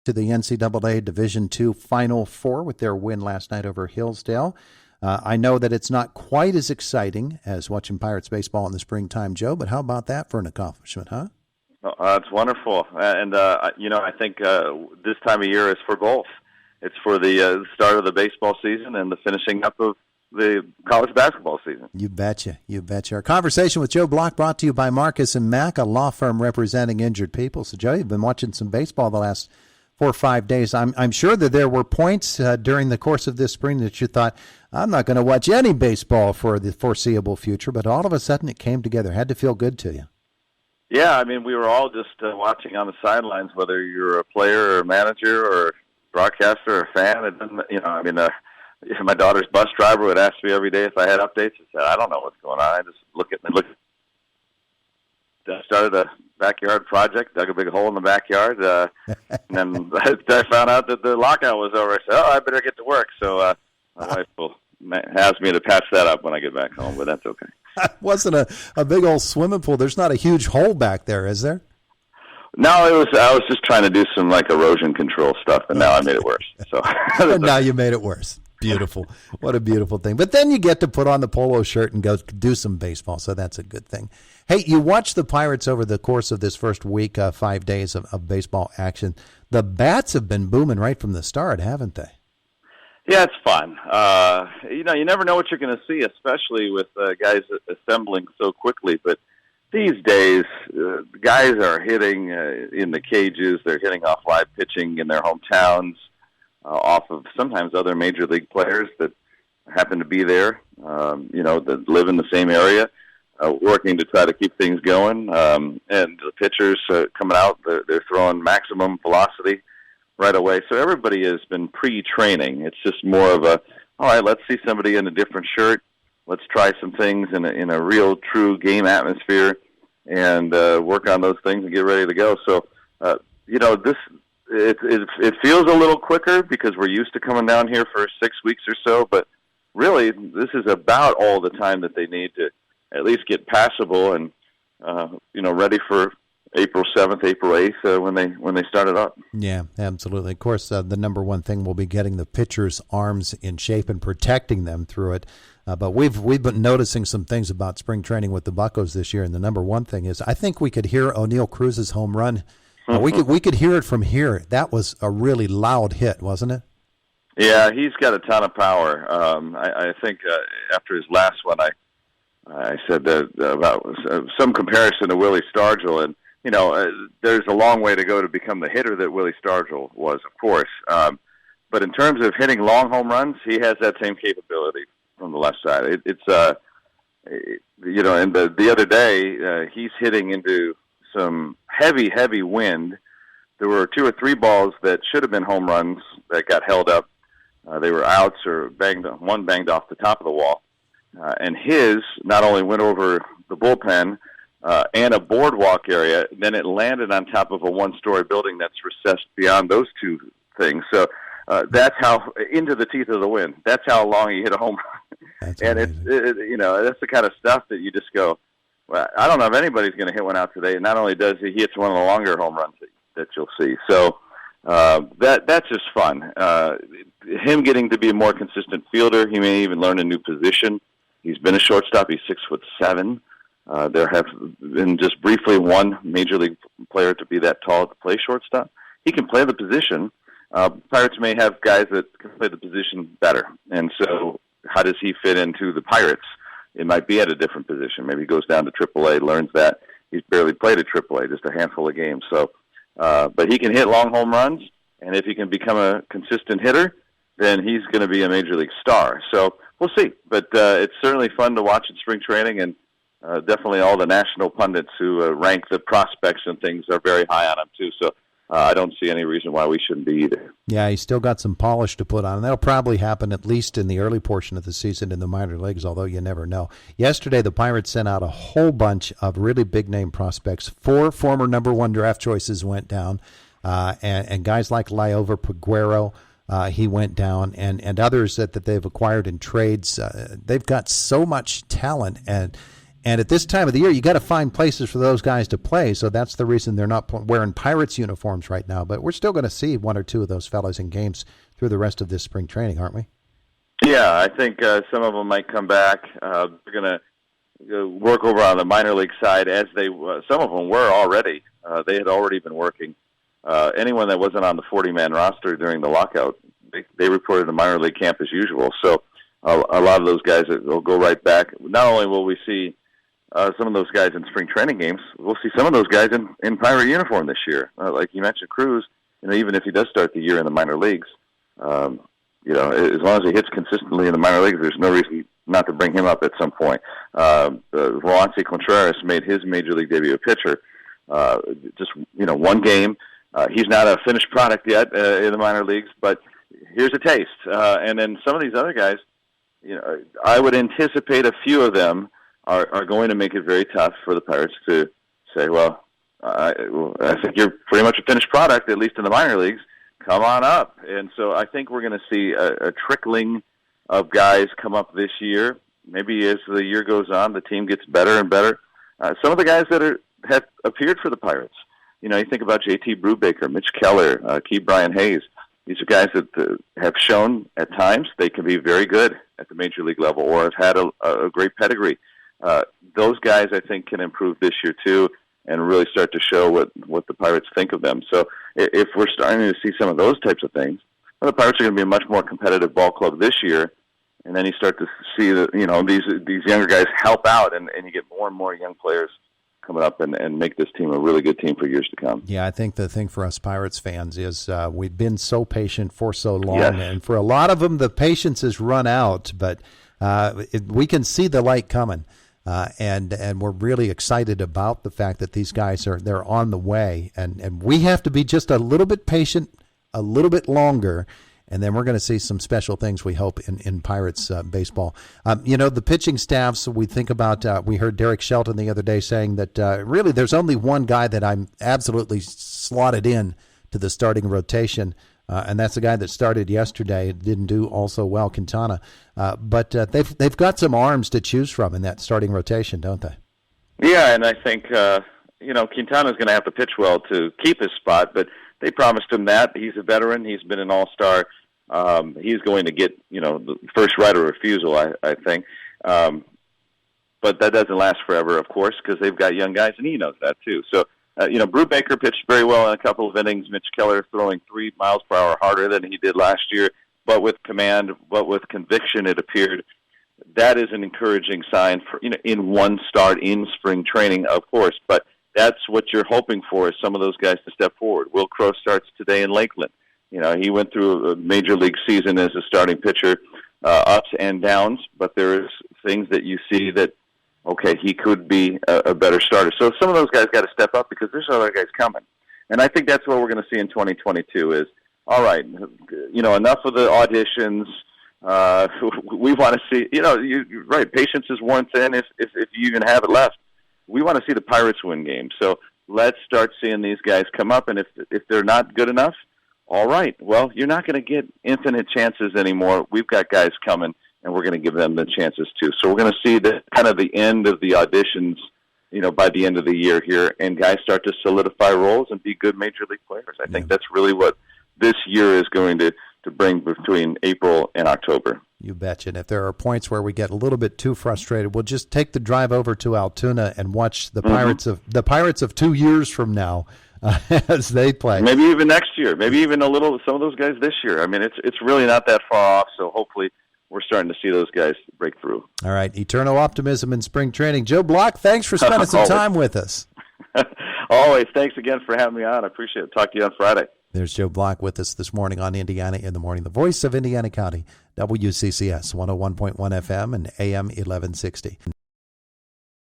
to the NCAA Division II Final Four with their win last night over Hillsdale. I know that it's not quite as exciting as watching Pirates baseball in the springtime, Joe, but how about that for an accomplishment, huh? It's wonderful. And, I think this time of year is for both. It's for the start of the baseball season and the finishing up of the college basketball season. You betcha. You betcha. Our conversation with Joe Block brought to you by Marcus & Mack, a law firm representing injured people. So, Joe, you've been watching some baseball the last 4 or 5 days. I'm sure that there were points during the course of this spring that you thought, I'm not going to watch any baseball for the foreseeable future, but all of a sudden it came together. Had to feel good to you. Yeah, I mean, we were all just watching on the sidelines, whether you're a player or a manager or a broadcaster or a fan. It doesn't, my daughter's bus driver would ask me every day if I had updates. I said, I don't know what's going on. I just look. I started a backyard project, dug a big hole in the backyard, and then I found out that the lockout was over. I said, I better get to work. So my wife will ask me to patch that up when I get back home, but that's okay. It wasn't a big old swimming pool. There's not a huge hole back there, is there? No, I was just trying to do some erosion control stuff, and now I made it worse. So and now you made it worse. Beautiful. What a beautiful thing. But then you get to put on the polo shirt and go do some baseball, so that's a good thing. Hey, you watched the Pirates over the course of this first week, 5 days of baseball action. The bats have been booming right from the start, haven't they? Yeah, it's fun. You never know what you're going to see, especially with guys assembling so quickly. But these days, guys are hitting in the cages. They're hitting off live pitching in their hometowns, off of sometimes other major league players that happen to be there, that live in the same area, working to try to keep things going. And the pitchers coming out, they're throwing maximum velocity right away. So everybody has been pre-training. It's just more of all right, let's see somebody in a different shirt. Let's try some things in a real, true game atmosphere and work on those things and get ready to go. So, it feels a little quicker because we're used to coming down here for 6 weeks or so, but really this is about all the time that they need to at least get passable and, ready for April 7th, April 8th when they start it up. Yeah, absolutely. Of course, the number one thing will be getting the pitchers' arms in shape and protecting them through it. But we've been noticing some things about spring training with the Buccos this year, and the number one thing is I think we could hear O'Neill Cruz's home run. We could hear it from here. That was a really loud hit, wasn't it? Yeah, he's got a ton of power. I think after his last one, I said that about some comparison to Willie Stargell, and there's a long way to go to become the hitter that Willie Stargell was, of course. But in terms of hitting long home runs, he has that same capability from the left side. And the other day, he's hitting into some heavy wind. There were 2 or 3 balls that should have been home runs that got held up. They were outs or banged off the top of the wall. And his not only went over the bullpen and a boardwalk area, then it landed on top of a 1-story building that's recessed beyond those 2 things. So that's how, into the teeth of the wind, that's how long he hit a home run. That's and amazing. That's the kind of stuff that you just go, well, I don't know if anybody's going to hit one out today. Not only does he hits one of the longer home runs that you'll see. So that's just fun. Him getting to be a more consistent fielder, he may even learn a new position. He's been a shortstop. He's 6'7". There have been just briefly one major league player to be that tall to play shortstop. He can play the position. Pirates may have guys that can play the position better. And so how does he fit into the Pirates? It might be at a different position. Maybe he goes down to AAA, learns that. He's barely played at AAA, just a handful of games. So, but he can hit long home runs, and if he can become a consistent hitter, then he's going to be a major league star. So we'll see. But it's certainly fun to watch in spring training, and definitely all the national pundits who rank the prospects and things are very high on him too. So I don't see any reason why we shouldn't be either. Yeah, he's still got some polish to put on, and that'll probably happen at least in the early portion of the season in the minor leagues, although you never know. Yesterday, the Pirates sent out a whole bunch of really big-name prospects. 4 former number 1 draft choices went down, and guys like Liover Peguero, he went down, and others that they've acquired in trades. They've got so much talent, and And at this time of the year, you got to find places for those guys to play. So that's the reason they're not wearing Pirates uniforms right now. But we're still going to see one or two of those fellas in games through the rest of this spring training, aren't we? Yeah, I think some of them might come back. They're going to work over on the minor league side as some of them were already. They had already been working. Anyone that wasn't on the 40-man roster during the lockout, they reported to minor league camp as usual. So a lot of those guys will go right back. Not only will we see some of those guys in spring training games, we'll see some of those guys in Pirate uniform this year. Like you mentioned, Cruz, even if he does start the year in the minor leagues, as long as he hits consistently in the minor leagues, there's no reason not to bring him up at some point. Roansy Contreras made his major league debut a pitcher. Just one game. He's not a finished product yet in the minor leagues, but here's a taste. And then some of these other guys, I would anticipate a few of them are going to make it very tough for the Pirates to say, well, I think you're pretty much a finished product, at least in the minor leagues. Come on up. And so I think we're going to see a trickling of guys come up this year. Maybe as the year goes on, the team gets better and better. Some of the guys that have appeared for the Pirates, you think about J.T. Brubaker, Mitch Keller, Key Brian Hayes. These are guys that have shown at times they can be very good at the major league level or have had a great pedigree. Those guys, I think, can improve this year too and really start to show what the Pirates think of them. So if we're starting to see some of those types of things, well, the Pirates are going to be a much more competitive ball club this year. And then you start to see that these younger guys help out, and you get more and more young players coming up and make this team a really good team for years to come. Yeah, I think the thing for us Pirates fans is we've been so patient for so long, yes. And for a lot of them, the patience has run out, but we can see the light coming. And we're really excited about the fact that these guys they're on the way, and we have to be just a little bit patient, a little bit longer, and then we're going to see some special things, we hope, in Pirates baseball. The pitching staffs, we think about, we heard Derek Shelton the other day saying that really there's only one guy that I'm absolutely slotted in to the starting rotation, and that's the guy that started yesterday. It didn't do also well, Quintana. But they've got some arms to choose from in that starting rotation, don't they? Yeah, and I think, Quintana's going to have to pitch well to keep his spot, but they promised him that. He's a veteran. He's been an all-star. He's going to get, the first right of refusal, I think. But that doesn't last forever, of course, because they've got young guys, and he knows that too. So, Brubaker pitched very well in a couple of innings. Mitch Keller throwing 3 miles per hour harder than he did last year, but with command, but with conviction, it appeared. That is an encouraging sign for, in one start in spring training, of course, but that's what you're hoping for, is some of those guys to step forward. Will Crowe starts today in Lakeland. He went through a major league season as a starting pitcher, ups and downs, but there's things that you see that, okay, he could be a better starter. So some of those guys got to step up because there's other guys coming. And I think that's what we're going to see in 2022 is, all right, enough of the auditions. We want to see, you're right, patience is worn thin if you even have it left. We want to see the Pirates win games. So let's start seeing these guys come up, and if they're not good enough, all right, well, you're not going to get infinite chances anymore. We've got guys coming, and we're going to give them the chances too. So we're going to see the kind of the end of the auditions, by the end of the year here, and guys start to solidify roles and be good major league players. I think that's really what this year is going to bring between April and October. You betcha. And if there are points where we get a little bit too frustrated, we'll just take the drive over to Altoona and watch the Pirates of 2 years from now as they play. Maybe even next year. Maybe even some of those guys this year. I mean, it's really not that far off. So hopefully we're starting to see those guys break through. All right. Eternal optimism in spring training. Joe Block, thanks for spending some time with us. Always. Thanks again for having me on. I appreciate it. Talk to you on Friday. There's Joe Block with us this morning on Indiana in the Morning, the voice of Indiana County, WCCS 101.1 FM and AM 1160.